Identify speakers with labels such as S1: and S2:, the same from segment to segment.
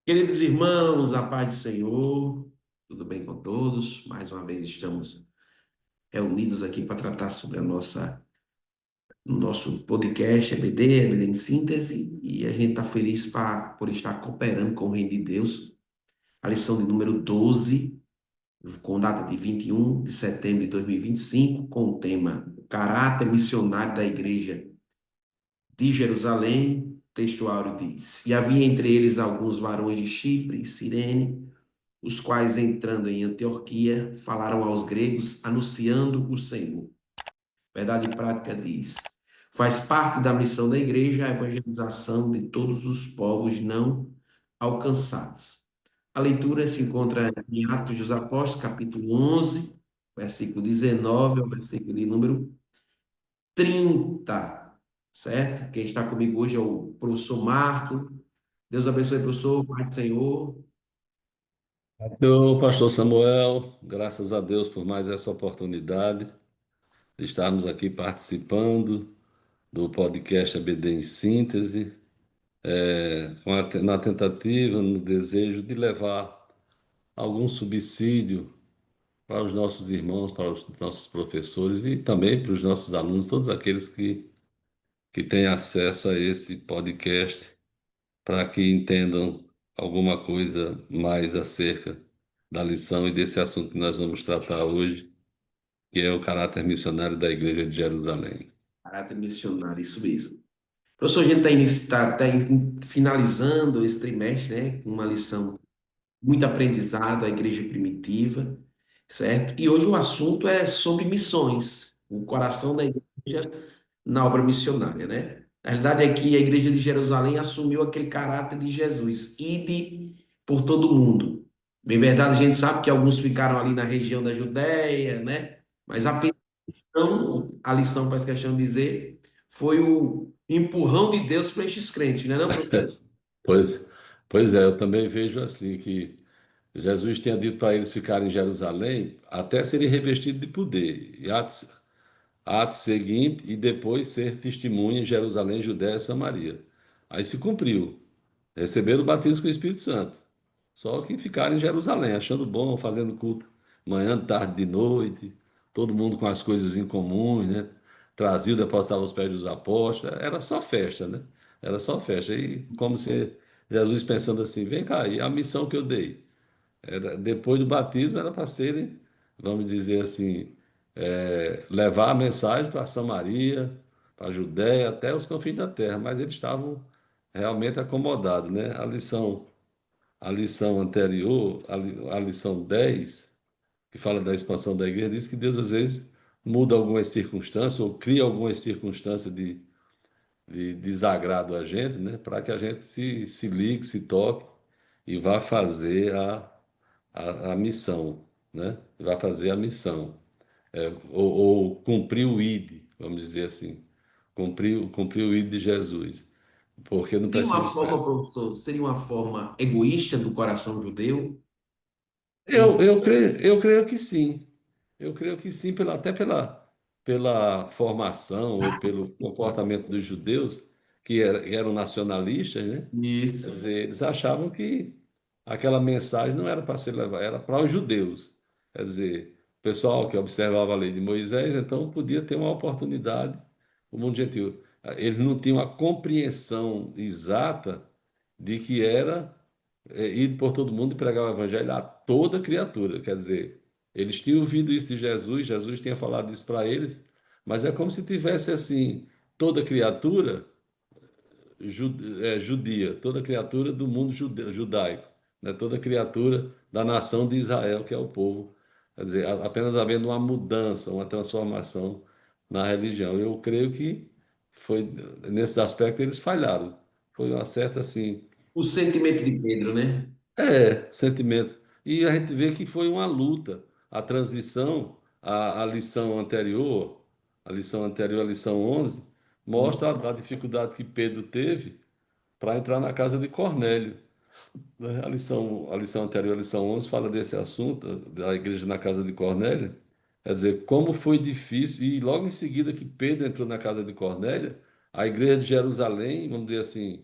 S1: Queridos irmãos, a paz do Senhor, tudo bem com todos? Mais uma vez estamos reunidos aqui para tratar sobre o nosso podcast EBD em Síntese, e a gente está feliz por estar cooperando com o Reino de Deus. A lição de número 12, com data de 21 de setembro de 2025, com o tema O Caráter Missionário da Igreja de Jerusalém. O textuário diz: E havia entre eles alguns varões de Chipre e Cirene, os quais, entrando em Antioquia, falaram aos gregos, anunciando o Senhor. Verdade prática diz: faz parte da missão da igreja a evangelização de todos os povos não alcançados. A leitura se encontra em Atos dos Apóstolos, capítulo 11, versículo 19 ao versículo de número 30, certo? Quem está comigo hoje é o professor Marco. Deus abençoe, professor, Pai do Senhor.
S2: Eu, pastor Samuel, graças a Deus por mais essa oportunidade de estarmos aqui participando do podcast ABD em Síntese, na tentativa, no desejo de levar algum subsídio para os nossos irmãos, para os nossos professores e também para os nossos alunos, todos aqueles que têm acesso a esse podcast, para que entendam alguma coisa mais acerca da lição e desse assunto que nós vamos tratar hoje, que é o caráter missionário da Igreja de Jerusalém.
S1: Caráter missionário, isso mesmo. Professor, a gente está finalizando esse trimestre, né, com uma lição muito aprendizado, a igreja primitiva, certo? E hoje o assunto é sobre missões, o coração da igreja na obra missionária, né? A realidade é que a igreja de Jerusalém assumiu aquele caráter de Jesus, ide por todo o mundo. Bem verdade, a gente sabe que alguns ficaram ali na região da Judéia, né? Mas a lição faz questão de dizer, foi o empurrão de Deus para estes crentes, né, não, professor?
S2: Pois, pois é, eu também vejo assim que Jesus tinha dito para eles ficarem em Jerusalém até serem revestidos de poder. E Atos seguinte, e depois ser testemunha em Jerusalém, Judéia e Samaria. Aí se cumpriu. Receberam o batismo com o Espírito Santo. Só que ficaram em Jerusalém, achando bom, fazendo culto manhã, tarde, de noite, todo mundo com as coisas em comum, né? Trazia, depositava os pés dos apóstolos, era só festa, né? Era só festa. E como se Jesus pensando assim, vem cá, e a missão que eu dei? Depois do batismo era para serem, vamos dizer assim, levar a mensagem para Samaria, para a Judéia, até os confins da terra, mas eles estavam realmente acomodados, né? A lição anterior, a lição 10 que fala da expansão da igreja, diz que Deus às vezes muda algumas circunstâncias ou cria algumas circunstâncias de desagrado a gente, né? Para que a gente se ligue, se toque e vá fazer a missão, né? Vai fazer a missão, ou cumprir o ID, vamos dizer assim, cumprir o ID de Jesus, porque não
S1: Seria
S2: precisa
S1: uma forma,
S2: esperar.
S1: professor, seria uma forma egoísta do coração judeu?
S2: Eu creio que sim. Eu creio que sim, até pela formação ou pelo comportamento dos judeus, que eram nacionalistas, né? Quer
S1: Isso.
S2: dizer, eles achavam que aquela mensagem não era para ser levada, era para os judeus. Quer dizer, o pessoal que observava a lei de Moisés, então podia ter uma oportunidade, o mundo gentil. Eles não tinham a compreensão exata de que era ir por todo mundo e pregar o evangelho a toda criatura. Quer dizer, eles tinham ouvido isso de Jesus, Jesus tinha falado isso para eles, mas é como se tivesse assim, toda criatura judia, toda criatura do mundo judaico, né? Toda criatura da nação de Israel, que é o povo. Quer dizer, apenas havendo uma mudança, uma transformação na religião. Eu creio que foi nesse aspecto eles falharam. Foi uma certa assim,
S1: O sentimento de Pedro, né?
S2: sentimento. E a gente vê que foi uma luta. A transição, a lição anterior, a lição 11 mostra a dificuldade que Pedro teve para entrar na casa de Cornélio, né? A lição anterior, a lição 11, fala desse assunto, da igreja na casa de Cornélio. Quer dizer, como foi difícil, e logo em seguida que Pedro entrou na casa de Cornélio, a igreja de Jerusalém, vamos dizer assim,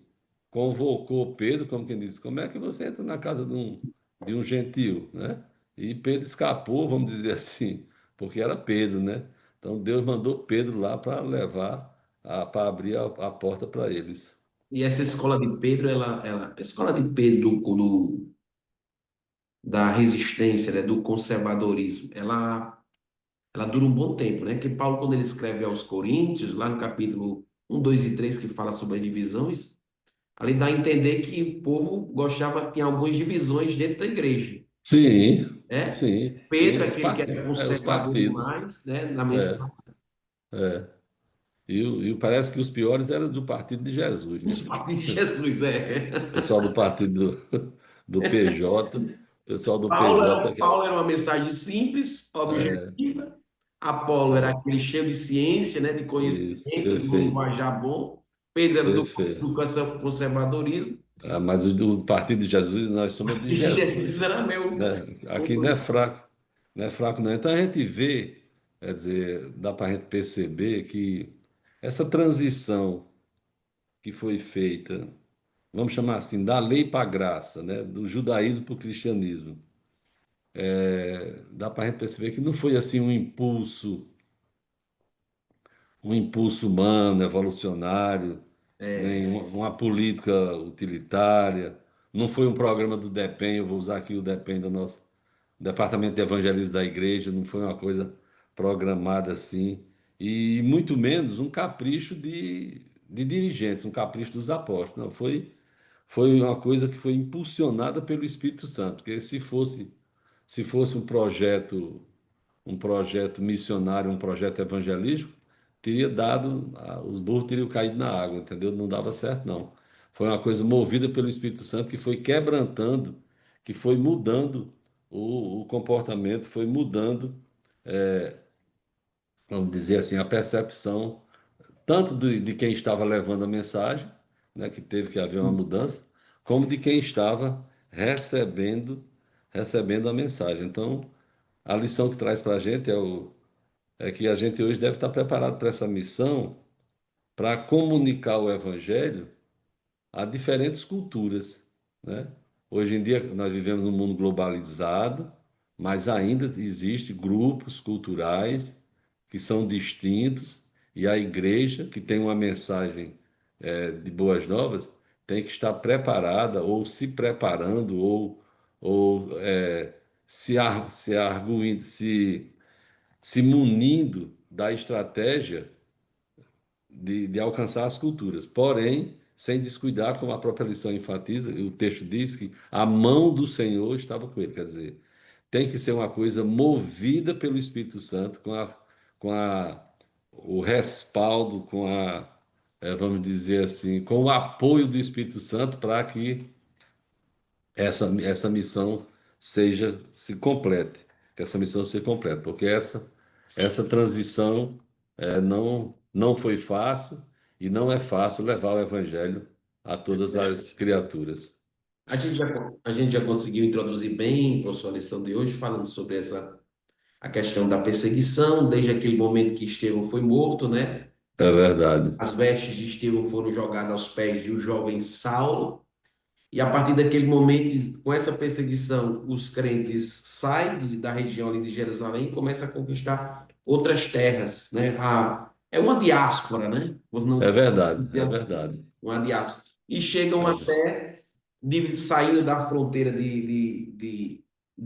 S2: convocou Pedro, como quem disse, como é que você entra na casa de um gentil, né? E Pedro escapou, vamos dizer assim, porque era Pedro, né? Então Deus mandou Pedro lá para levar, para abrir a porta para eles.
S1: E essa escola de Pedro, a escola de Pedro da resistência, né, do conservadorismo, ela dura um bom tempo, né? Que Paulo, quando ele escreve aos Coríntios, lá no capítulo 1, 2 e 3 que fala sobre as divisões, ali dá a entender que o povo gostava, tinha algumas divisões dentro da igreja,
S2: Sim,
S1: né?
S2: sim,
S1: Pedro,
S2: sim,
S1: aquele que era
S2: os
S1: conservador
S2: partidos.
S1: demais, né, na
S2: É,
S1: mensagem
S2: é. Parece que os piores eram do partido de Jesus, né?
S1: de Jesus, é.
S2: O pessoal do partido do PJ, o pessoal do PJ,
S1: Paulo era uma mensagem simples, objetiva. Apolo era aquele cheio de ciência, né, de
S2: isso,
S1: conhecimento, de um
S2: perfeito,
S1: linguajar bom. Pedro era
S2: perfeito.
S1: do conservadorismo.
S2: Ah, mas o do partido de Jesus, nós somos de
S1: Esse Jesus
S2: Jesus,
S1: era meu.
S2: né? Aqui não é fraco, não é fraco não. Então a gente vê, quer dizer, dá para a gente perceber que essa transição que foi feita, vamos chamar assim, da lei para a graça, né? Do judaísmo para o cristianismo, dá para a gente perceber que não foi assim um impulso humano, evolucionário, nem uma política utilitária. Não foi um programa do DEPEN, eu vou usar aqui o DEPEN do nosso Departamento de Evangelismo da Igreja, não foi uma coisa programada assim. E muito menos um capricho de dirigentes, um capricho dos apóstolos. Não, foi uma coisa que foi impulsionada pelo Espírito Santo, porque se fosse um projeto missionário, um projeto evangelístico, teria dado, os burros teriam caído na água, entendeu? Não dava certo, não. Foi uma coisa movida pelo Espírito Santo que foi quebrantando, que foi mudando o comportamento, foi mudando, vamos dizer assim, a percepção, tanto de quem estava levando a mensagem, né, que teve que haver uma mudança, como de quem estava recebendo a mensagem. Então, a lição que traz para a gente é que a gente hoje deve estar preparado para essa missão, para comunicar o evangelho a diferentes culturas, né? Hoje em dia nós vivemos num mundo globalizado, mas ainda existem grupos culturais que são distintos e a igreja que tem uma mensagem de boas novas tem que estar preparada ou se preparando ou se munindo da estratégia de alcançar as culturas. Porém, sem descuidar, como a própria lição enfatiza, o texto diz que a mão do Senhor estava com ele. Quer dizer, tem que ser uma coisa movida pelo Espírito Santo, com o respaldo, vamos dizer assim, com o apoio do Espírito Santo para que essa missão se complete, que essa missão se complete, porque essa transição não foi fácil e não é fácil levar o evangelho a todas as criaturas.
S1: A gente já conseguiu introduzir bem com a sua lição de hoje, falando sobre a questão da perseguição, desde aquele momento que Estevão foi morto, né?
S2: É verdade.
S1: As vestes de Estevão foram jogadas aos pés de um jovem Saulo. E a partir daquele momento, com essa perseguição, os crentes saem da região ali de Jerusalém e começam a conquistar outras terras, né? É uma diáspora, né? Por
S2: É
S1: não
S2: verdade,
S1: dizer
S2: é
S1: assim,
S2: verdade.
S1: uma diáspora. E chegam
S2: É
S1: até, saindo da fronteira de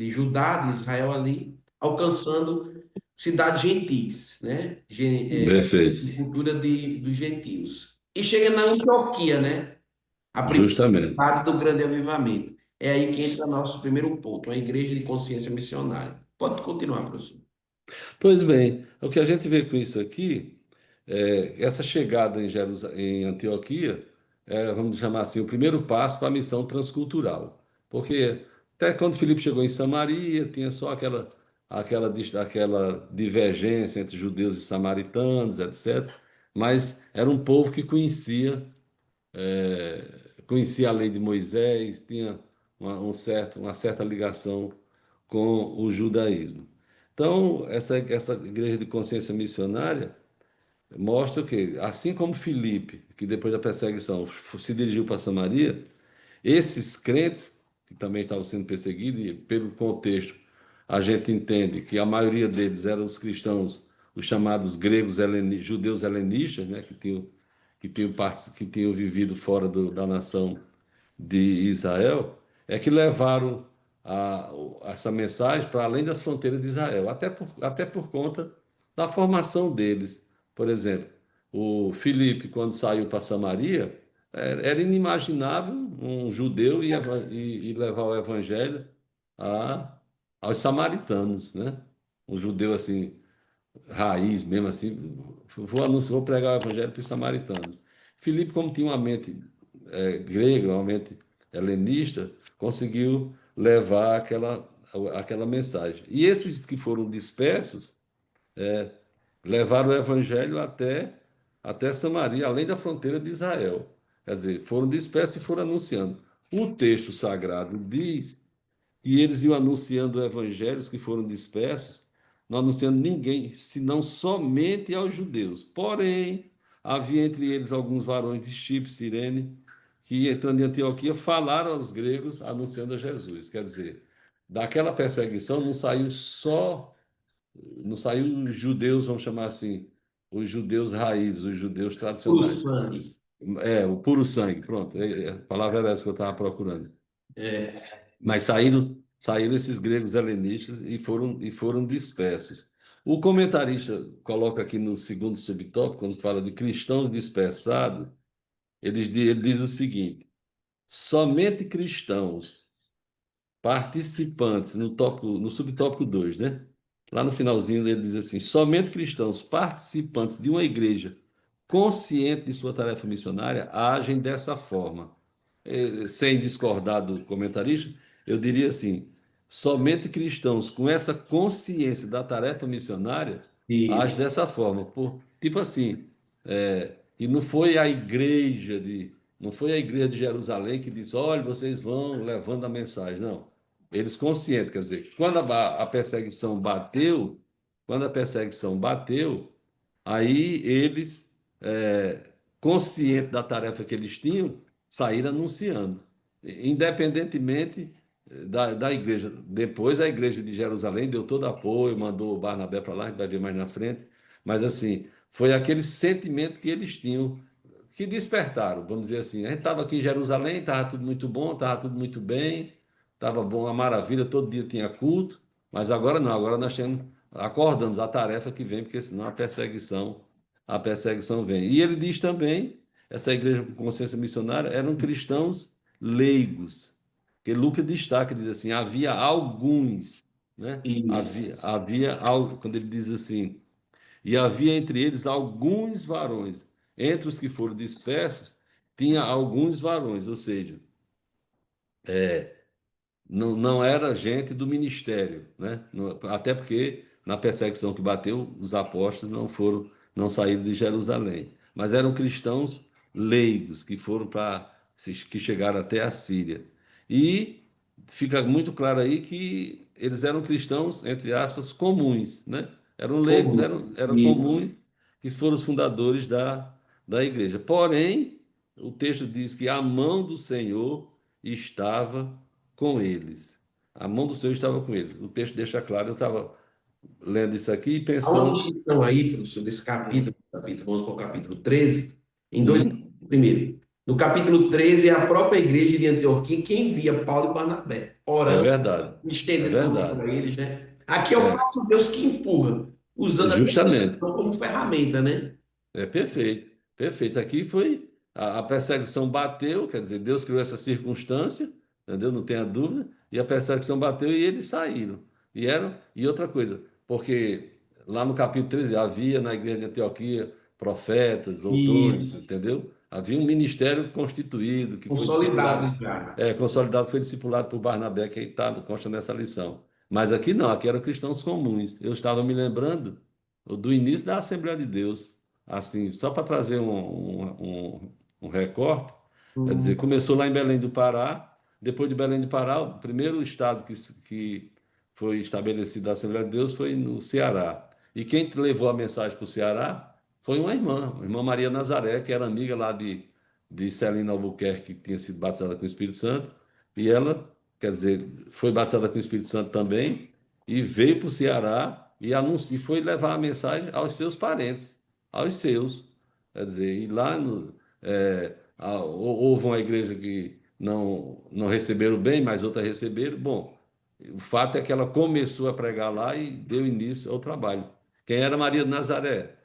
S1: Judá, de Israel ali, alcançando cidades gentis, né?
S2: perfeito.
S1: Cultura dos gentios. E chega na Antioquia, né? A primeira
S2: Justamente.
S1: parte do grande avivamento. É aí que entra nosso primeiro ponto, a igreja de consciência missionária. Pode continuar, professor.
S2: Pois bem, o que a gente vê com isso aqui, essa chegada em Antioquia, vamos chamar assim, o primeiro passo para a missão transcultural. Porque até quando Filipe chegou em Samaria, tinha só aquela divergência entre judeus e samaritanos, etc. Mas era um povo que conhecia a lei de Moisés, tinha uma certa ligação com o judaísmo. Então, essa igreja de consciência missionária, mostra que, assim como Filipe, que depois da perseguição se dirigiu para Samaria, esses crentes, que também estavam sendo perseguidos, e pelo contexto, a gente entende que a maioria deles eram os cristãos, os chamados gregos, judeus helenistas, né, que tinham vivido fora da nação de Israel, é que levaram essa mensagem para além das fronteiras de Israel, até por conta da formação deles. Por exemplo, o Filipe, quando saiu para Samaria, era inimaginável um judeu e levar o evangelho a, aos samaritanos, né? Um judeu assim, raiz mesmo assim, vou pregar o evangelho para os samaritanos. Filipe, como tinha uma mente grega, uma mente helenista, conseguiu levar aquela mensagem. E esses que foram dispersos levaram o evangelho até Samaria, além da fronteira de Israel. Quer dizer, foram dispersos e foram anunciando. O texto sagrado diz e eles iam anunciando o evangelho, os que foram dispersos, não anunciando ninguém, senão somente aos judeus. Porém, havia entre eles alguns varões de Chipre, Cirene, que, entrando em Antioquia, falaram aos gregos anunciando a Jesus. Quer dizer, daquela perseguição não saiu os judeus, vamos chamar assim, os judeus raízes, os judeus
S1: Puro
S2: tradicionais.
S1: sangue.
S2: O puro sangue, pronto, a palavra era essa que eu estava procurando.
S1: É,
S2: Mas saíram esses gregos helenistas e foram dispersos. O comentarista coloca aqui no segundo subtópico, quando fala de cristãos dispersados, ele diz o seguinte: somente cristãos participantes, no subtópico 2, né? Lá no finalzinho ele diz assim: somente cristãos participantes de uma igreja consciente de sua tarefa missionária agem dessa forma. Sem discordar do comentarista, eu diria assim: somente cristãos com essa consciência da tarefa missionária agem
S1: isso.
S2: dessa forma. Tipo assim, e não foi a igreja de Jerusalém que disse: olha, vocês vão levando a mensagem. Não. Eles conscientes, quer dizer, a perseguição bateu, quando a perseguição bateu, aí eles, conscientes da tarefa que eles tinham, saíram anunciando, independentemente da igreja. Depois a igreja de Jerusalém deu todo apoio, mandou o Barnabé para lá, a gente vai ver mais na frente, mas assim, foi aquele sentimento que eles tinham, que despertaram, vamos dizer assim. A gente estava aqui em Jerusalém, estava tudo muito bom, estava tudo muito bem, estava bom, uma maravilha, todo dia tinha culto, mas agora não, agora nós acordamos a tarefa que vem, porque senão a perseguição vem. E ele diz também, essa igreja com consciência missionária eram cristãos leigos, que Lucas destaca, diz assim, havia alguns, né?
S1: Isso.
S2: Havia algo, quando ele diz assim, e havia entre eles alguns varões. Entre os que foram dispersos, tinha alguns varões, ou seja, não era gente do ministério, né? Até porque na perseguição que bateu, os apóstolos não saíram de Jerusalém, mas eram cristãos leigos que chegaram até a Síria. E fica muito claro aí que eles eram cristãos, entre aspas, comuns, né? Eram leigos,
S1: Comum.
S2: eram
S1: Isso.
S2: comuns, que foram os fundadores da igreja. Porém, o texto diz que a mão do Senhor estava com eles. A mão do Senhor estava com eles. O texto deixa claro, eu estava lendo isso aqui e
S1: Há uma
S2: pensando.
S1: distinção aí, professor, desse capítulo, vamos para o capítulo 13, em dois.
S2: Hum,
S1: Primeiro, no capítulo 13 é a própria igreja de Antioquia quem envia Paulo e Barnabé,
S2: é
S1: orando,
S2: verdade, é
S1: estendendo a mão
S2: verdade.
S1: para eles, né? Aqui é o
S2: É,
S1: próprio Deus que empurra, usando a
S2: justamente.
S1: perseguição como ferramenta, né?
S2: É perfeito, perfeito. Aqui foi a perseguição bateu, quer dizer, Deus criou essa circunstância, entendeu? Não tenha dúvida, e a perseguição bateu e eles saíram. E outra coisa, porque lá no capítulo 13 havia na igreja de Antioquia profetas, doutores,
S1: Isso,
S2: entendeu? Havia um ministério constituído que foi
S1: consolidado
S2: discipulado,
S1: já.
S2: consolidado, foi discipulado por Barnabé, que está, consta nessa lição. Mas aqui não, aqui eram cristãos comuns. Eu estava me lembrando do início da Assembleia de Deus. Assim, só para trazer um recorte, quer dizer,
S1: Hum,
S2: começou lá em Belém do Pará, depois de Belém do Pará, o primeiro estado que foi estabelecido da Assembleia de Deus foi no Ceará. E quem levou a mensagem para o Ceará? foi uma irmã Maria Nazaré, que era amiga lá de Celina Albuquerque, que tinha sido batizada com o Espírito Santo, e ela, quer dizer, foi batizada com o Espírito Santo também, e veio para o Ceará e foi levar a mensagem aos seus parentes, aos seus. Quer dizer, e lá houve uma igreja que não receberam bem, mas outras receberam. Bom, o fato é que ela começou a pregar lá e deu início ao trabalho. Quem era Maria de Nazaré?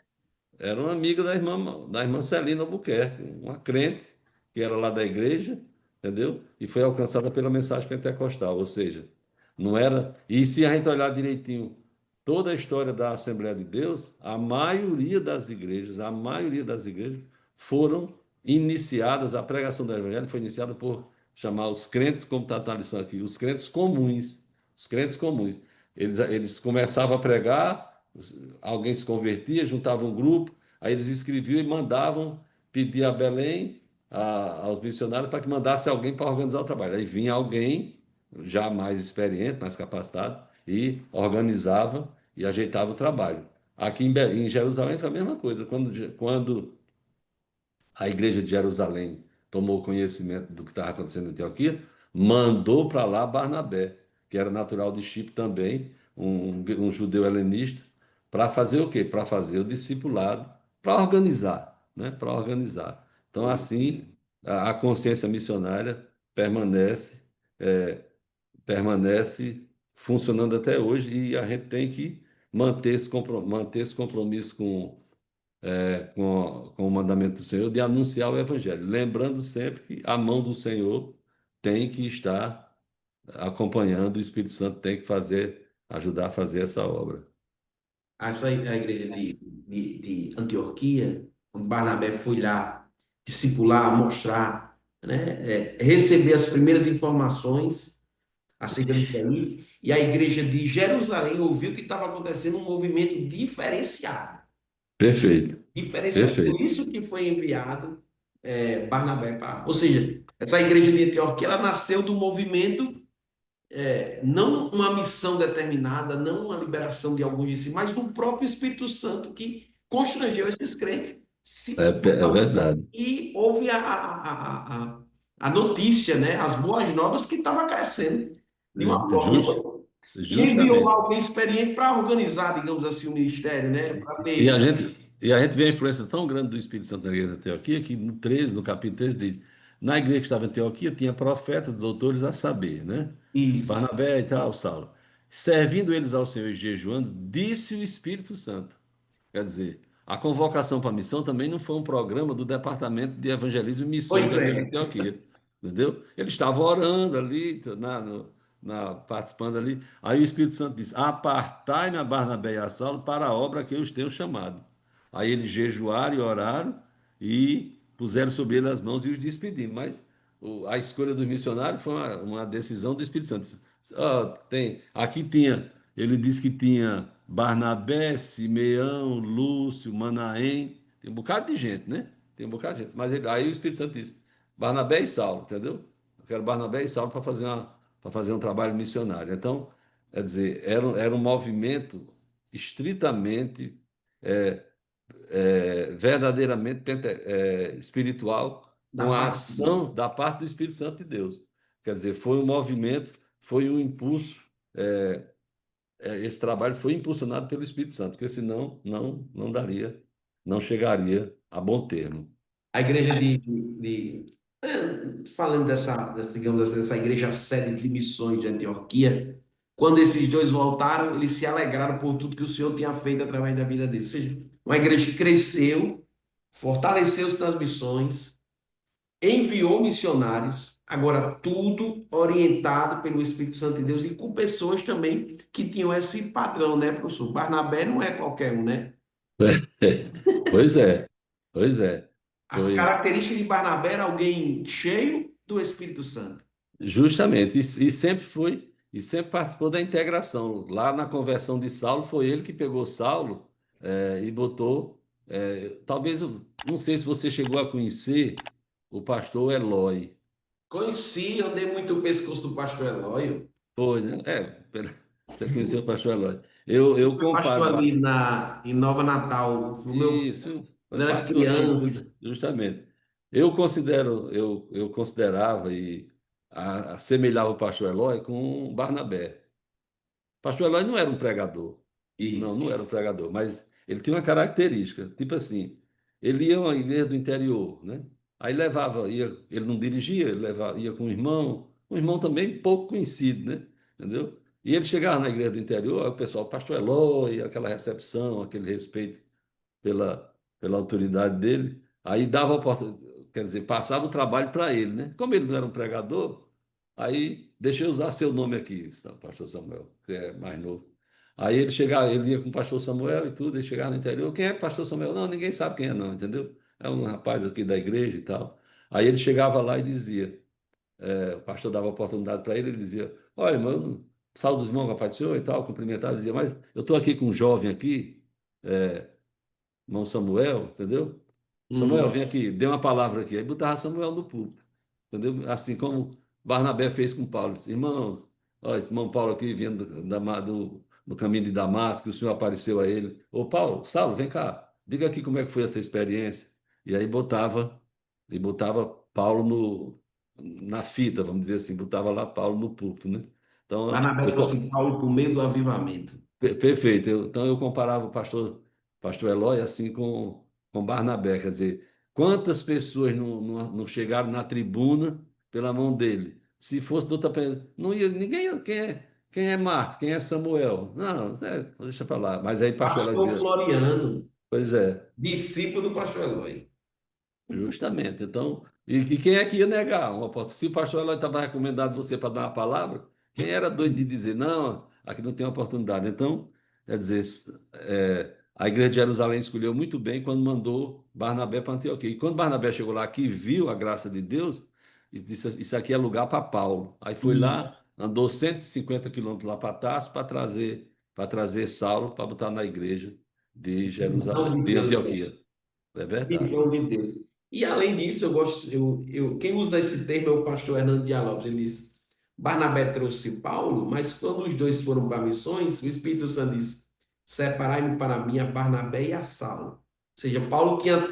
S2: Era uma amiga da irmã Celina Albuquerque, uma crente que era lá da igreja, entendeu? E foi alcançada pela mensagem pentecostal, ou seja, não era. E se a gente olhar direitinho toda a história da Assembleia de Deus, a maioria das igrejas foram iniciadas, a pregação do Evangelho foi iniciada por chamar os crentes, como está na lição aqui, os crentes comuns. Os crentes comuns. Eles começavam a pregar, alguém se convertia, juntava um grupo, aí eles escreviam e mandavam pedir a Belém, aos missionários, para que mandasse alguém para organizar o trabalho. Aí vinha alguém já mais experiente, mais capacitado, e organizava e ajeitava o trabalho. Aqui em Jerusalém foi a mesma coisa. Quando a igreja de Jerusalém tomou conhecimento do que estava acontecendo em Antioquia, mandou para lá Barnabé, que era natural de Chipre também, um judeu helenista, para fazer o quê? Para fazer o discipulado, para organizar, né? Para organizar. Então, assim, a consciência missionária permanece, é, permanece funcionando até hoje e a gente tem que manter esse compromisso com o mandamento do Senhor de anunciar o Evangelho, lembrando sempre que a mão do Senhor tem que estar acompanhando, o Espírito Santo tem que ajudar a fazer essa obra.
S1: A igreja de Antioquia, onde Barnabé foi lá discipular, mostrar, né, receber as primeiras informações acerca disso aí, e a igreja de Jerusalém ouviu que estava acontecendo um movimento diferenciado.
S2: Perfeito,
S1: Diferenciado. Por
S2: perfeito.
S1: isso que foi enviado Barnabé para. Ou seja, essa igreja de Antioquia, ela nasceu do movimento, não uma missão determinada, não uma liberação de alguns de si, mas do próprio Espírito Santo que constrangeu esses crentes
S2: É, é verdade.
S1: e houve a notícia, né, as boas novas que estava crescendo de uma
S2: É,
S1: forma. E enviou lá
S2: justamente.
S1: alguém experiente para organizar, digamos assim, o ministério, né, para
S2: E a
S1: ter
S2: gente, e a gente vê a influência tão grande do Espírito Santo na igreja de Antioquia que no capítulo 13 diz: na igreja que estava em Antioquia tinha profetas, doutores a saber, né?
S1: isso.
S2: Barnabé e tal, Saulo. Servindo eles ao Senhor e jejuando, disse o Espírito Santo. Quer dizer, a convocação para a missão também não foi um programa do Departamento de Evangelismo e Missões
S1: Pois
S2: da igreja de
S1: é.
S2: Antioquia, entendeu? Eles estavam orando ali, participando ali. Aí o Espírito Santo disse: Apartai-me a Barnabé e a Saulo para a obra que eu os tenho chamado. Aí eles jejuaram e oraram e puseram sobre ele as mãos e os despediram. Mas a escolha dos missionários foi uma decisão do Espírito Santo. Aqui tinha, ele disse que tinha Barnabé, Simeão, Lúcio, Manaém, tem um bocado de gente, né? Tem um bocado de gente. Mas aí o Espírito Santo disse: Barnabé e Saulo, entendeu? Eu quero Barnabé e Saulo para fazer um trabalho missionário. Então, quer dizer, era um movimento estritamente, é, verdadeiramente espiritual,
S1: Da
S2: com a
S1: parte de Deus.
S2: ação da parte do Espírito Santo de Deus. Quer dizer, foi um movimento, foi um impulso. Esse trabalho foi impulsionado pelo Espírito Santo, porque senão não daria, não chegaria a bom termo.
S1: A igreja falando digamos assim, dessa igreja sede de missões de Antioquia, quando esses dois voltaram, eles se alegraram por tudo que o Senhor tinha feito através da vida deles. Ou seja, uma igreja que cresceu, fortaleceu-se nas missões, enviou missionários, agora tudo orientado pelo Espírito Santo de Deus e com pessoas também que tinham esse padrão, né, professor? Barnabé não é qualquer um, né?
S2: Pois é, pois é.
S1: As
S2: Foi
S1: características de Barnabé era alguém cheio do Espírito Santo.
S2: justamente, e sempre participou da integração. Lá na conversão de Saulo, foi ele que pegou Saulo e botou. Talvez, não sei se você chegou a conhecer o pastor Eloy.
S1: Conheci, eu dei muito pescoço do pastor Eloy.
S2: Foi, né? Você conheceu o pastor Eloy. Eu
S1: Foi pastor
S2: comparo.
S1: ali em Nova Natal,
S2: Isso, foi
S1: quando eu era
S2: pastor aqui,
S1: criança.
S2: tudo, justamente. Eu considerava e assemelhava o pastor Eloy com Barnabé. O pastor Eloy não era um pregador. Não,
S1: Isso.
S2: não era um pregador, mas ele tinha uma característica, tipo assim, ele ia a uma igreja do interior, né? Aí levava, ele não dirigia, ele levava, ia com um irmão também pouco conhecido, né? Entendeu? E ele chegava na igreja do interior, aí o pessoal, pastor Eloy, aquela recepção, aquele respeito pela autoridade dele, aí dava quer dizer, passava o trabalho para ele, né? Como ele não era um pregador, aí deixa eu usar seu nome aqui, pastor Samuel, que é mais novo. Aí ele chegava, ele ia com o pastor Samuel e tudo, ele chegava no interior, quem é pastor Samuel? Não, ninguém sabe quem é não, entendeu? É um rapaz aqui da igreja e tal. Aí ele chegava lá e dizia, o pastor dava oportunidade para ele, ele dizia, olha, irmão, saúde dos irmãos, rapaz do senhor e tal, cumprimentava, dizia, mas eu estou aqui com um jovem aqui, irmão Samuel, entendeu? Samuel,
S1: Hum.
S2: vem aqui, dê uma palavra aqui. Aí botava Samuel no púlpito, entendeu? Assim como Barnabé fez com Paulo. Disse, irmãos, ó, esse irmão Paulo aqui vindo do caminho de Damasco, o Senhor apareceu a ele. Ô Paulo, Saulo, vem cá, diga aqui como é que foi essa experiência. E aí botava Paulo na fita, vamos dizer assim, botava lá Paulo no púlpito, né? Então,
S1: Barnabé trouxe Paulo por meio do avivamento.
S2: Perfeito. Então eu comparava o pastor Eloy assim com Barnabé, quer dizer, quantas pessoas não chegaram na tribuna pela mão dele? Se fosse de outra pessoa, não ia, ninguém, quem é Marta, quem é Samuel? Não, deixa para lá. Mas aí pastor Eloy
S1: Pastor
S2: dizia,
S1: Floriano,
S2: pois é,
S1: discípulo do pastor Eloy.
S2: justamente. Então, e quem é que ia negar uma oportunidade? Se o pastor Eloy estava recomendando você para dar uma palavra, quem era doido de dizer, não, aqui não tem oportunidade? Então, quer dizer, a igreja de Jerusalém escolheu muito bem quando mandou Barnabé para Antioquia. E quando Barnabé chegou lá, que viu a graça de Deus, e disse, isso aqui é lugar para Paulo. Aí foi
S1: Isso.
S2: lá, andou 150 quilômetros lá para Tarso para trazer Saulo para botar na igreja de
S1: Visão
S2: Jerusalém,
S1: de
S2: de
S1: Deus.
S2: Antioquia. É verdade.
S1: Visão de Deus. E além disso, eu gosto, quem usa esse termo é o pastor Hernando Dias. Ele diz: Barnabé trouxe Paulo, mas quando os dois foram para missões, o Espírito Santo diz: separai-me para mim a Barnabé e a Saulo. Ou seja,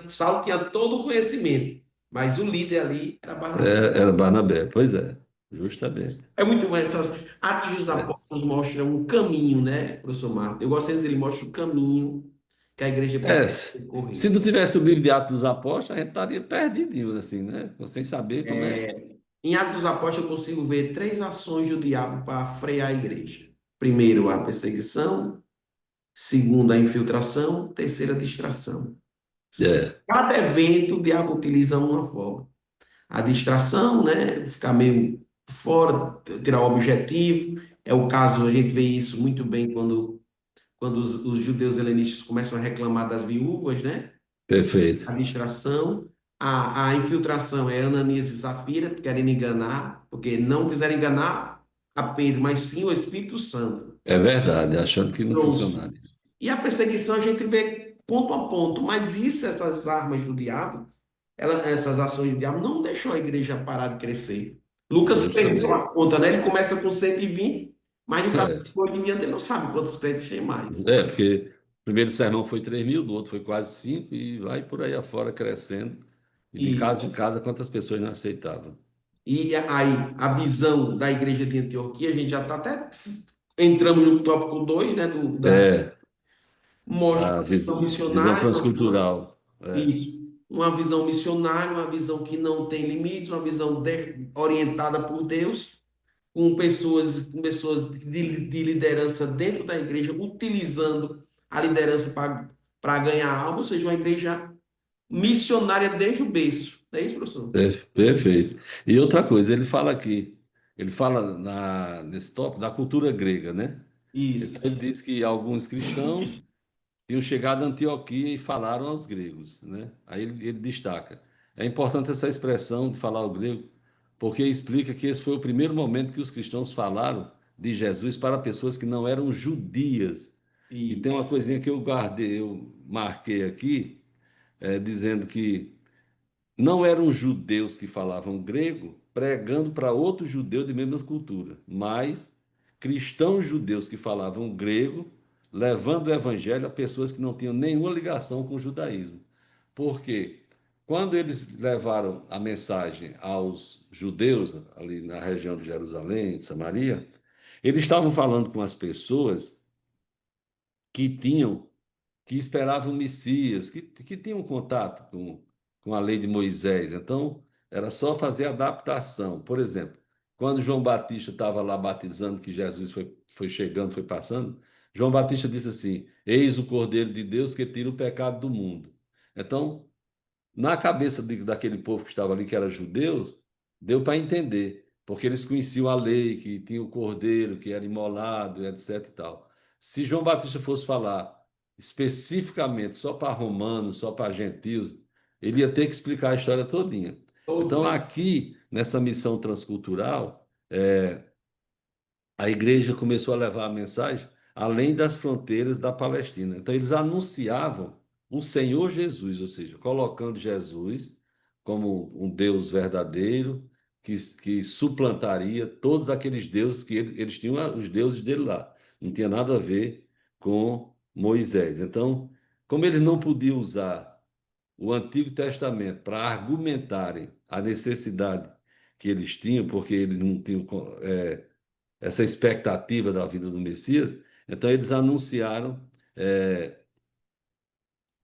S1: Saulo tinha todo o conhecimento, mas o líder ali era Barnabé.
S2: Era Barnabé, pois é, justamente.
S1: É muito bom, essas Atos dos
S2: É,
S1: Apóstolos mostram um caminho, né, professor Marco? Eu gosto de dizer, ele mostra o caminho que a igreja
S2: É,
S1: precisa
S2: se
S1: percorrer.
S2: se não tivesse o livro de Atos dos Apóstolos, a gente estaria perdido, assim, né? Sem saber como é.
S1: Em Atos dos Apóstolos, eu consigo ver três ações do diabo para frear a igreja. Primeiro, a perseguição. Segundo, a infiltração. Terceira, a distração.
S2: É,
S1: Cada evento, o diabo utiliza uma forma. A distração, né? Ficar meio fora, tirar o objetivo. É o caso, a gente vê isso muito bem quando os judeus helenistas começam a reclamar das viúvas, né?
S2: perfeito.
S1: A distração, a infiltração é Ananias e Safira querendo enganar, porque não quiseram enganar a Pedro, mas sim o Espírito Santo.
S2: É verdade, achando que não
S1: Trouxe.
S2: funcionaria.
S1: E a perseguição a gente vê ponto a ponto, mas isso, essas armas do diabo, essas ações do diabo, não deixou a igreja parar de crescer. Lucas perdeu
S2: Justamente.
S1: a conta, né? Ele começa com 120, mas no
S2: É,
S1: capítulo 8 em diante ele não sabe quantos crentes tem mais.
S2: porque o primeiro sermão foi 3.000, do outro foi quase 5, e vai por aí afora crescendo. E de casa em
S1: Isso.
S2: casa, quantas pessoas não aceitavam?
S1: E aí, a visão da igreja de Antioquia, a gente já está até entramos no tópico 2, né,
S2: É,
S1: mostra
S2: a
S1: uma visão
S2: visão
S1: missionária,
S2: transcultural. É,
S1: isso, uma visão missionária, uma visão que não tem limites, uma visão orientada por Deus, com pessoas de liderança dentro da igreja, utilizando a liderança para ganhar alma, ou seja, uma igreja missionária desde o berço. Não é isso, professor?
S2: perfeito. E outra coisa, ele fala nesse tópico da cultura grega, né? Então,
S1: Isso.
S2: ele diz que alguns cristãos tinham chegado a Antioquia e falaram aos gregos, né? Aí ele destaca. É importante essa expressão de falar o grego, porque explica que esse foi o primeiro momento que os cristãos falaram de Jesus para pessoas que não eram judias. E tem uma
S1: Isso.
S2: coisinha que eu guardei, eu marquei aqui, dizendo que não eram judeus que falavam grego pregando para outro judeu de mesma cultura, mas cristãos judeus que falavam grego levando o evangelho a pessoas que não tinham nenhuma ligação com o judaísmo. Porque quando eles levaram a mensagem aos judeus, ali na região de Jerusalém, de Samaria, eles estavam falando com as pessoas que tinham que esperavam o Messias, que tinham contato com a lei de Moisés. Então, era só fazer adaptação. Por exemplo, quando João Batista estava lá batizando, que Jesus foi chegando, foi passando, João Batista disse assim: Eis o Cordeiro de Deus que tira o pecado do mundo. Então, na cabeça daquele povo que estava ali, que era judeus, deu para entender, porque eles conheciam a lei, que tinha o cordeiro, que era imolado, etc e tal. Se João Batista fosse falar especificamente só para romanos, só para gentios, ele ia ter que explicar a história todinha. Então,
S1: Todo.
S2: aqui, nessa missão transcultural, a igreja começou a levar a mensagem além das fronteiras da Palestina. Então, eles anunciavam o Senhor Jesus, ou seja, colocando Jesus como um Deus verdadeiro que suplantaria todos aqueles deuses que eles tinham, os deuses dele lá. Não tinha nada a ver com Moisés. Então, como eles não podiam usar o Antigo Testamento para argumentarem a necessidade que eles tinham, porque eles não tinham essa expectativa da vida do Messias, então eles anunciaram é,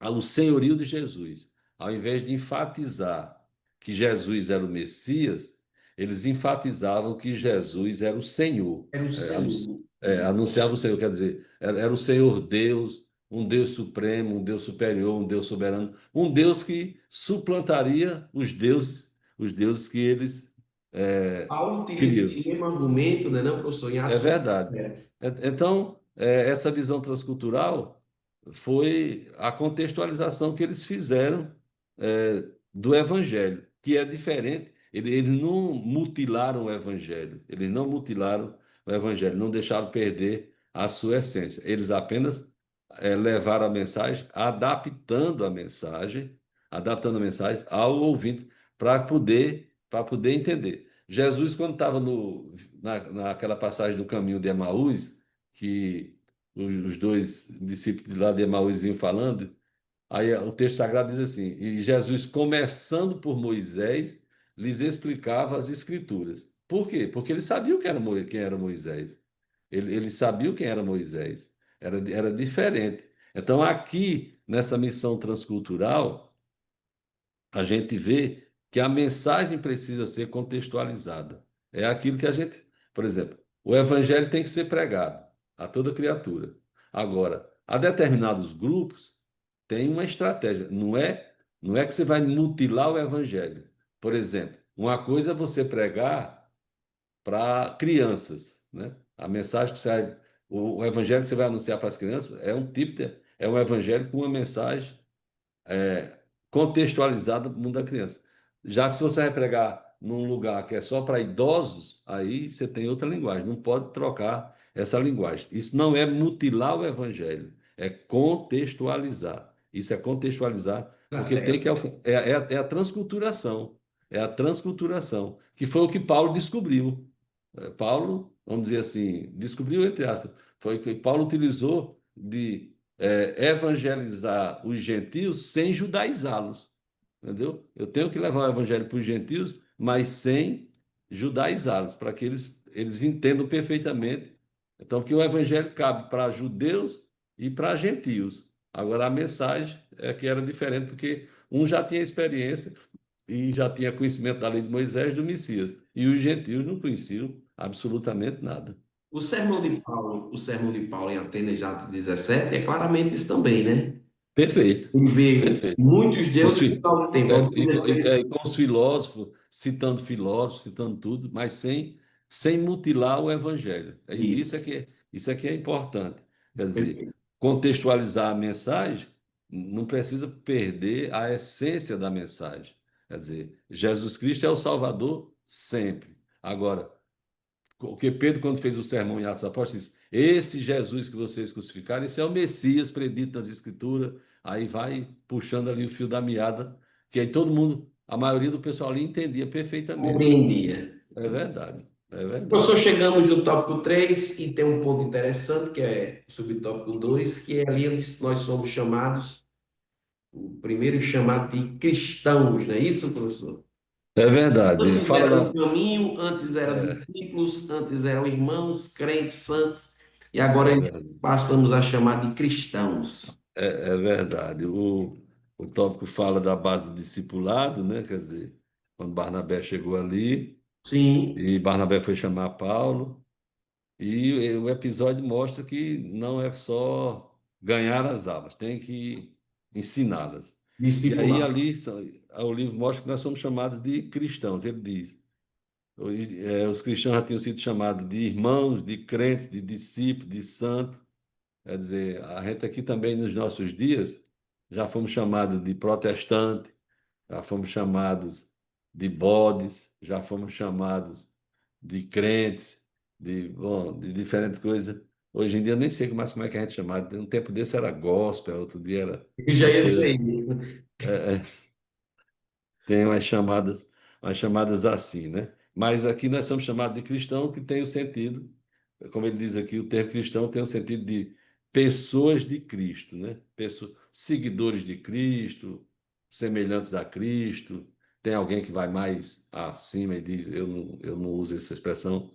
S2: o senhorio de Jesus. Ao invés de enfatizar que Jesus era o Messias, eles enfatizavam que Jesus era o Senhor.
S1: Era o Senhor.
S2: Anunciava o Senhor, quer dizer, era o Senhor Deus, um Deus supremo, um Deus superior, um Deus soberano, um Deus que suplantaria os deuses que eles
S1: Paulo utiliza
S2: queriam.
S1: esse mesmo argumento, né, não, professor, em
S2: É
S1: Atos
S2: verdade.
S1: 7.
S2: Então, essa visão transcultural foi a contextualização que eles fizeram do Evangelho, que é diferente. Eles não mutilaram o Evangelho, eles não mutilaram o Evangelho, não deixaram perder a sua essência. Eles apenas levaram a mensagem, adaptando a mensagem ao ouvinte para poder entender. Jesus, quando estava naquela passagem do caminho de Emaús, que os dois discípulos lá de Emaús iam falando, aí o texto sagrado diz assim: e Jesus, começando por Moisés, lhes explicava as Escrituras. Por quê? Porque ele sabia quem era Moisés. Ele sabia quem era Moisés. Era diferente. Então, aqui, nessa missão transcultural, a gente vê que a mensagem precisa ser contextualizada. É aquilo que a gente, por exemplo, o evangelho tem que ser pregado a toda criatura. Agora, a determinados grupos tem uma estratégia. Não é que você vai mutilar o evangelho. Por exemplo, uma coisa é você pregar para crianças, né? A mensagem que o evangelho que você vai anunciar para as crianças é um evangelho com uma mensagem contextualizada para o mundo da criança. Já que se você vai pregar num lugar que é só para idosos, aí você tem outra linguagem, não pode trocar essa linguagem. Isso não é mutilar o evangelho, é contextualizar. Isso é contextualizar, porque tem que
S1: Estratégia.
S2: é a transculturação, é a transculturação, que foi o que Paulo descobriu. Paulo, vamos dizer assim, descobriu entre aspas, foi o que Paulo utilizou de evangelizar os gentios sem judaizá-los, entendeu? Eu tenho que levar o evangelho para os gentios, mas sem judaizá-los, para que eles entendam perfeitamente. Então, que o evangelho cabe para judeus e para gentios. Agora, a mensagem é que era diferente, porque um já tinha experiência e já tinha conhecimento da lei de Moisés e do Messias, e os gentios não conheciam absolutamente nada.
S1: O sermão de Paulo em Atenas, de Atos 17, é claramente isso também, né?
S2: Perfeito,
S1: Ele vê
S2: perfeito.
S1: muitos
S2: Com os,
S1: deuses ao mesmo tempo. Algumas vezes,
S2: com os filósofos, citando tudo, mas sem mutilar o evangelho.
S1: isso.
S2: Isso é que é importante. Quer dizer, contextualizar a mensagem não precisa perder a essência da mensagem. Quer dizer, Jesus Cristo é o Salvador sempre. Agora, porque Pedro, quando fez o sermão em Atos dos Apóstolos, disse: Esse Jesus que vocês crucificaram, esse é o Messias predito nas Escrituras. Aí vai puxando ali o fio da meada, que aí todo mundo, a maioria do pessoal ali entendia perfeitamente.
S1: Compreendia.
S2: É verdade. É
S1: Professor,
S2: verdade.
S1: chegamos no tópico 3 e tem um ponto interessante, que é o subtópico 2, que é ali onde nós somos chamados, o primeiro chamado de cristãos, não é isso, professor?
S2: É verdade.
S1: Antes
S2: Fala
S1: era o
S2: da.
S1: caminho, antes eram discípulos, antes eram irmãos, crentes, santos, e agora
S2: É verdade.
S1: passamos a chamar de cristãos.
S2: É verdade. O tópico fala da base do discipulado, né? Quer dizer, quando Barnabé chegou ali,
S1: Sim,
S2: e Barnabé foi chamar Paulo, e o episódio mostra que não é só ganhar as almas, tem que ensiná-las. E aí
S1: discipular.
S2: ali o livro mostra que nós somos chamados de cristãos. Ele diz, os cristãos já tinham sido chamados de irmãos, de crentes, de discípulos, de santos. Quer dizer, a gente aqui também nos nossos dias já fomos chamados de protestante, já fomos chamados de bodes, já fomos chamados de crentes, bom, de diferentes coisas. Hoje em dia eu nem sei mais como é que a gente chamava. Um tempo desse era gospel, outro dia era
S1: Eu já
S2: umas
S1: ia dizer
S2: coisas.
S1: isso.
S2: Tem umas chamadas assim, né? Mas aqui nós somos chamados de cristão, que tem o sentido, como ele diz aqui, o termo cristão tem o sentido de pessoas de Cristo, né? Seguidores de Cristo, semelhantes a Cristo. Tem alguém que vai mais acima e diz, eu não uso essa expressão,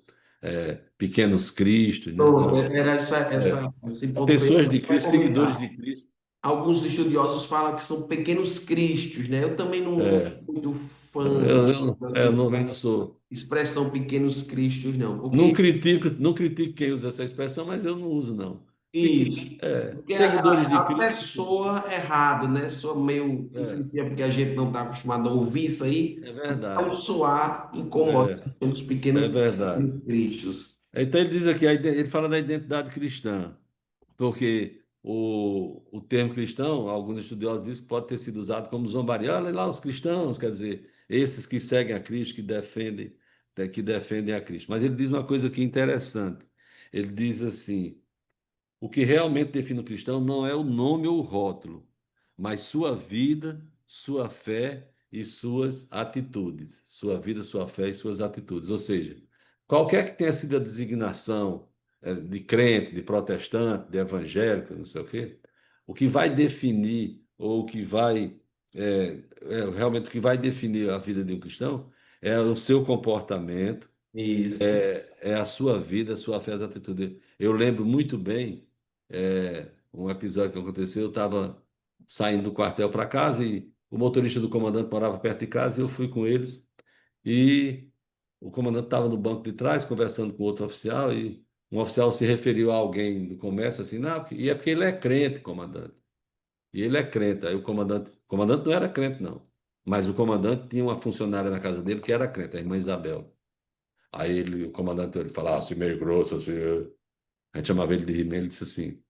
S2: pequenos cristos, né?
S1: Pronto,
S2: Não.
S1: era
S2: É,
S1: esse ponto que eu
S2: pessoas de
S1: ia
S2: Cristo, seguidores
S1: comentar.
S2: de Cristo.
S1: Alguns estudiosos falam que são pequenos cristos, né? Eu também não
S2: É,
S1: sou muito fã,
S2: eu
S1: assim,
S2: não sou.
S1: expressão pequenos cristos, não,
S2: Não
S1: porque
S2: critico, não critico quem usa essa expressão, mas eu não uso, não.
S1: isso, porque
S2: Seguidores de
S1: a
S2: Cristo,
S1: pessoa errada, né? Só meio, não sei
S2: é,
S1: se é porque a gente não está acostumado a ouvir isso aí,
S2: é
S1: ao
S2: verdade.
S1: soar incomoda
S2: É,
S1: pelos
S2: é
S1: pequenos
S2: verdade.
S1: cristos.
S2: Então ele diz aqui, ele fala da identidade cristã, porque o termo cristão, alguns estudiosos dizem que pode ter sido usado como zombaria. Olha lá os cristãos, quer dizer, esses que seguem a Cristo, que defendem a Cristo. Mas ele diz uma coisa aqui interessante. Ele diz assim: o que realmente define o cristão não é o nome ou o rótulo, mas sua vida, sua fé e suas atitudes. Sua vida, sua fé e suas atitudes. Ou seja, qualquer que tenha sido a designação de crente, de protestante, de evangélico, não sei o que vai definir, ou o que vai, realmente o que vai definir a vida de um cristão é o seu comportamento,
S1: Isso.
S2: é a sua vida, a sua fé, as atitudes. Eu lembro muito bem um episódio que aconteceu. Eu estava saindo do quartel para casa e o motorista do comandante morava perto de casa e eu fui com eles. E o comandante estava no banco de trás conversando com outro oficial e um oficial se referiu a alguém do comércio assim, não, e é porque ele é crente, comandante. E ele é crente. Aí o comandante não era crente, não. Mas o comandante tinha uma funcionária na casa dele que era crente, a irmã Isabel. Aí o comandante ele falava assim, meio grosso, assim, a gente chamava ele de He-Man, ele disse assim,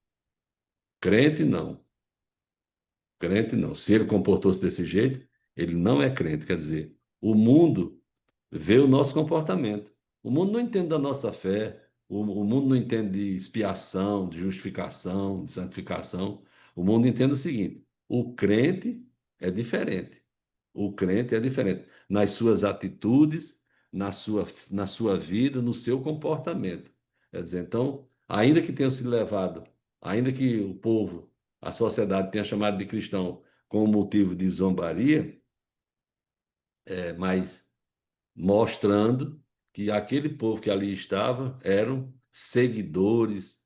S2: crente não, crente não. Se ele comportou-se desse jeito, ele não é crente. Quer dizer, o mundo vê o nosso comportamento. O mundo não entende da nossa fé, o mundo não entende de expiação, de justificação, de santificação. O mundo entende o seguinte: o crente é diferente. O crente é diferente nas suas atitudes, na sua vida, no seu comportamento. Quer dizer, então, ainda que tenha sido levado, ainda que o povo, a sociedade tenha chamado de cristão com motivo de zombaria, mas mostrando que aquele povo que ali estava eram seguidores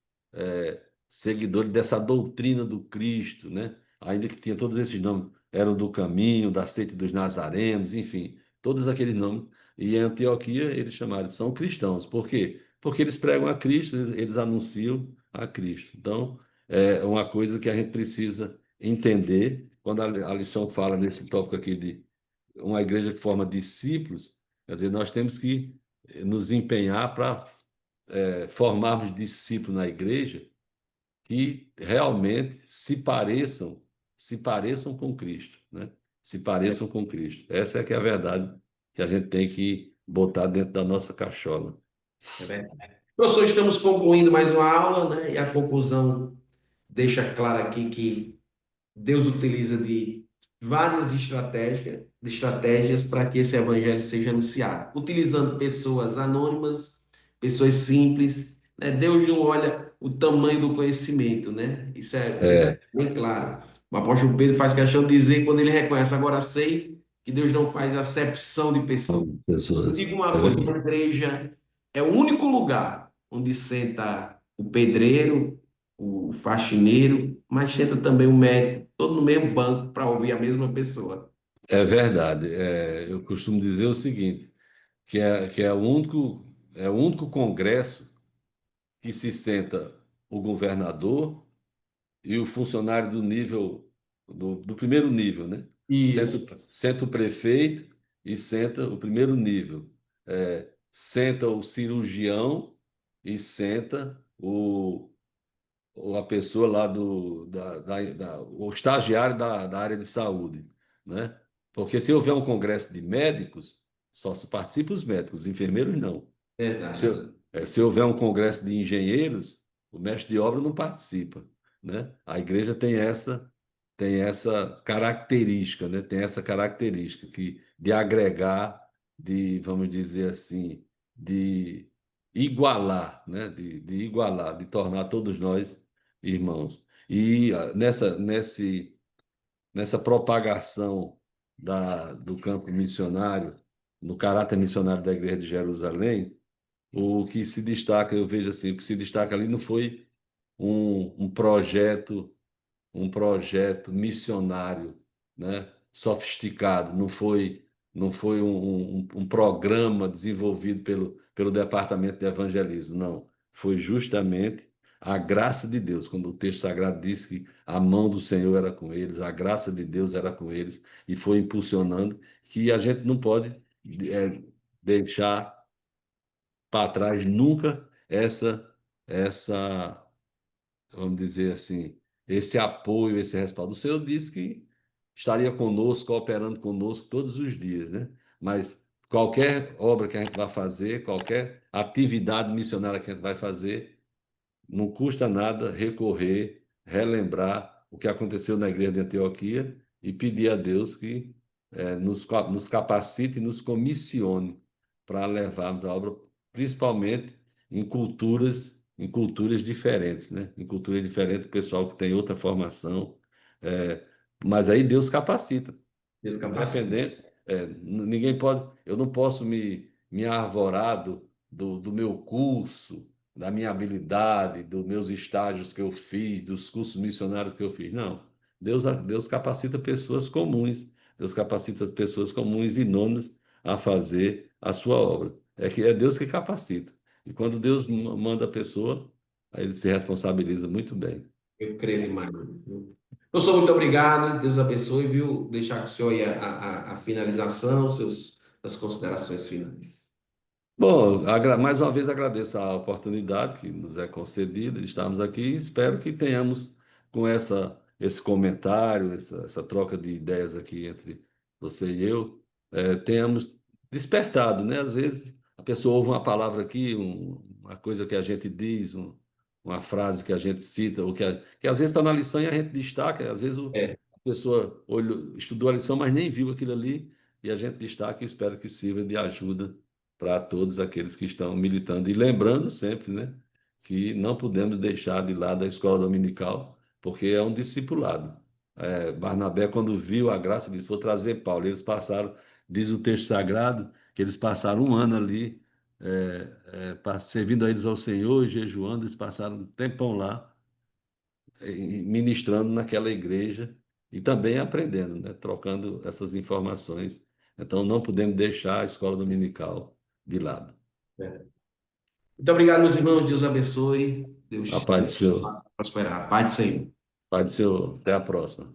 S2: dessa doutrina do Cristo, né? Ainda que tinha todos esses nomes, eram do caminho, da seita dos nazarenos, enfim, todos aqueles nomes. E em Antioquia eles chamaram, são cristãos. Por quê? Porque eles pregam a Cristo, eles anunciam a Cristo. Então, é uma coisa que a gente precisa entender quando a lição fala nesse tópico aqui de uma igreja que forma discípulos, quer dizer, nós temos que nos empenhar para formarmos discípulos na igreja que realmente se pareçam com Cristo, né? Se pareçam com Cristo. Essa é que é a verdade que a gente tem que botar dentro da nossa cachola.
S1: É verdade. Professor, estamos concluindo mais uma aula, né? E a conclusão deixa claro aqui que Deus utiliza de várias estratégias para que esse evangelho seja anunciado, utilizando pessoas anônimas, pessoas simples, né? Deus não olha o tamanho do conhecimento, né? Isso é
S2: É,
S1: bem claro. O apóstolo Pedro faz questão de dizer quando ele reconhece, agora sei que Deus não faz acepção de pessoas.
S2: são
S1: Eu
S2: pessoas.
S1: digo
S2: É
S1: uma coisa, a
S2: verdade.
S1: igreja é o único lugar onde senta o pedreiro, o faxineiro, mas senta também o médico, todo no mesmo banco para ouvir a mesma pessoa.
S2: É verdade. É, eu costumo dizer o seguinte, que é o único congresso que se senta o governador e o funcionário do nível, do primeiro nível, né?
S1: Isso,
S2: Senta o prefeito e senta o primeiro nível. Senta o cirurgião e senta ou a pessoa lá o estagiário da área de saúde, né? Porque se houver um congresso de médicos, só se participa os médicos, os enfermeiros não.
S1: verdade.
S2: Se houver um congresso de engenheiros, o mestre de obra não participa, né? A igreja tem essa característica, né? Tem essa característica de agregar, vamos dizer assim, de igualar, né? De igualar, de tornar todos nós irmãos. E nessa propagação do campo missionário, no caráter missionário da Igreja de Jerusalém, o que se destaca, eu vejo assim, o que se destaca ali não foi um projeto missionário, né, sofisticado, não foi um programa desenvolvido pelo Departamento de Evangelismo, não. Foi justamente a graça de Deus, quando o texto sagrado diz que a mão do Senhor era com eles, a graça de Deus era com eles, e foi impulsionando, que a gente não pode deixar para trás nunca essa, vamos dizer assim, esse apoio, esse respaldo. O Senhor disse que estaria conosco, cooperando conosco todos os dias, né? Mas qualquer obra que a gente vai fazer, qualquer atividade missionária que a gente vai fazer, não custa nada recorrer, relembrar o que aconteceu na igreja de Antioquia e pedir a Deus que nos capacite e nos comissione para levarmos a obra, principalmente em culturas diferentes, né? Em culturas diferentes, o pessoal que tem outra formação. é, mas aí Deus capacita.
S1: Deus capacita.
S2: Independente, ninguém pode, eu não posso me arvorar do meu curso, da minha habilidade, dos meus estágios que eu fiz, dos cursos missionários que eu fiz. Não. Deus capacita pessoas comuns. Deus capacita pessoas comuns e nonas a fazer a sua obra. É Deus que capacita. E quando Deus manda a pessoa, aí ele se responsabiliza muito bem.
S1: Eu creio demais. Viu? Eu sou muito obrigado, Deus abençoe, viu? Deixar com o senhor aí a finalização, as considerações finais.
S2: Bom, mais uma vez agradeço a oportunidade que nos é concedida de estarmos aqui e espero que tenhamos, com esse comentário, essa troca de ideias aqui entre você e eu, tenhamos despertado, né? Às vezes a pessoa ouve uma palavra aqui, uma coisa que a gente diz, uma frase que a gente cita, ou que às vezes está na lição e a gente destaca, às vezes
S1: É,
S2: a pessoa estudou a lição, mas nem viu aquilo ali, e a gente destaca e espero que sirva de ajuda para todos aqueles que estão militando. E lembrando sempre, né, que não podemos deixar de lado a escola dominical, porque é um discipulado. Barnabé, quando viu a graça, disse: Vou trazer Paulo. Eles passaram, diz o texto sagrado, que eles passaram um ano ali, servindo a eles ao Senhor, jejuando, eles passaram um tempão lá, ministrando naquela igreja e também aprendendo, né, trocando essas informações. Então, não podemos deixar a escola dominical de lado.
S1: é. Muito obrigado, meus irmãos. Deus abençoe.
S2: A
S1: Deus
S2: paz do Senhor.
S1: prosperar. Paz do Senhor.
S2: Paz do Senhor. Até a próxima.